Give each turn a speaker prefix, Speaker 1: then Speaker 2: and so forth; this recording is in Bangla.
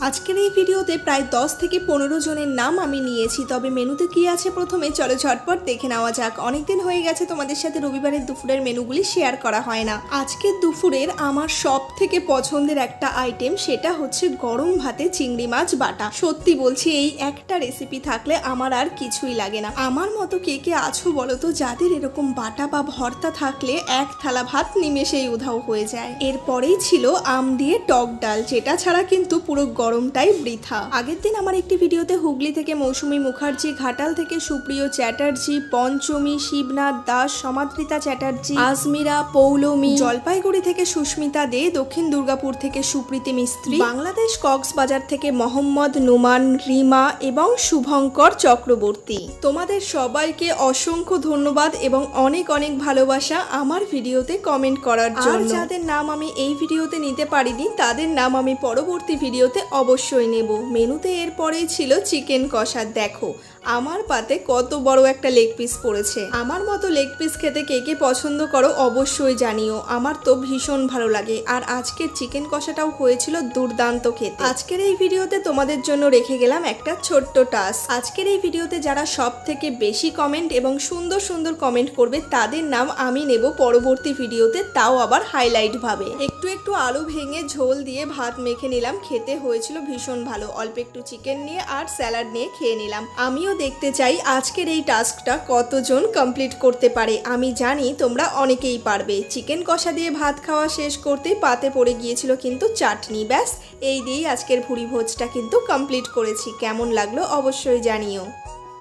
Speaker 1: আজকের এই ভিডিওতে প্রায় 10 থেকে 15 জনের নাম আমি নিয়েছি। তবে মেনুতে কি আছে প্রথমে চলো ঝটপট দেখে নেওয়া যাক। অনেকদিন হয়ে গেছে তোমাদের সাথে রবিবারের দুপুরের মেনুগুলি শেয়ার করা হয় না। আজকের দুপুরের আমার সব থেকে পছন্দের একটা আইটেম, সেটা হচ্ছে গরম ভাতে চিংড়ি মাছ বাটা। সত্যি বলছি, এই একটা রেসিপি থাকলে আমার আর কিছুই লাগে না। আমার মতো কে কে আছো বলো তো, যাদের এরকম বাটা বা ভর্তা থাকলে এক থালা ভাত নিমেষেই উধাও হয়ে যায়। এরপরেই ছিল আম দিয়ে টক ডাল, যেটা ছাড়া কিন্তু পুরো গরমটাই বৃথা। আগের দিন আমার একটি ভিডিওতে হুগলি থেকে মৌসুমী মুখার্জি, ঘাটাল থেকে সুপ্রিয় চ্যাটার্জি, পঞ্চমী, শিবনাথ দাস, সমাদৃতা চ্যাটার্জি, আজমিরা, পৌলমী, জলপাইগুড়ি থেকে সুস্মিতা দে, দক্ষিণ দুর্গাপুর থেকে সুপ্রীতি মিস্ত্রি, বাংলাদেশ কক্সবাজার থেকে মোহাম্মদ নোমান, রিমা এবং শুভঙ্কর চক্রবর্তী। তোমাদের সবাইকে অসংখ্য ধন্যবাদ এবং অনেক অনেক ভালোবাসা আমার ভিডিওতে কমেন্ট করার জন্য। যাদের নাম আমি এই ভিডিওতে নিতে পারিনি তাদের নাম আমি পরবর্তী ভিডিওতে অবশ্যই নেব। মেনুতে এরপরেই ছিল চিকেন কষা। দেখো আমার পাতে কত বড় একটা লেগ পিস পড়েছে। আমার মতো লেগ পিস খেতে কে কে পছন্দ করো অবশ্যই জানিও। আমার তো ভীষণ ভালো লাগে। আর আজকের চিকেন কষাটাও হয়েছিল দুর্দান্ত খেতে। আজকের এই ভিডিওতে তোমাদের জন্য রেখে গেলাম একটা ছোট্ট টাস্ক। আজকের এই ভিডিওতে যারা সব থেকে বেশি কমেন্ট এবং সুন্দর সুন্দর কমেন্ট করবে তাদের নাম আমি নেব পরবর্তী ভিডিওতে, তাও আবার হাইলাইট ভাবে। একটু একটু আলু ভেঙে ঝোল দিয়ে ভাত মেখে নিলাম, খেতে হয়েছিল ভীষণ ভালো। অল্প একটু চিকেন নিয়ে আর স্যালাড নিয়ে খেয়ে নিলাম। আমিও দেখতে চাই আজকের এই টাস্কটা কতজন কমপ্লিট করতে পারে। আমি জানি তোমরা অনেকেই পারবে। চিকেন কষা দিয়ে ভাত খাওয়া শেষ করতেই পাতে পড়ে গিয়েছিল কিন্তু চাটনি। ব্যাস এই দিয়েই আজকের ভুরি ভোজটা কিন্তু কমপ্লিট করেছি। কেমন লাগলো অবশ্যই জানিও।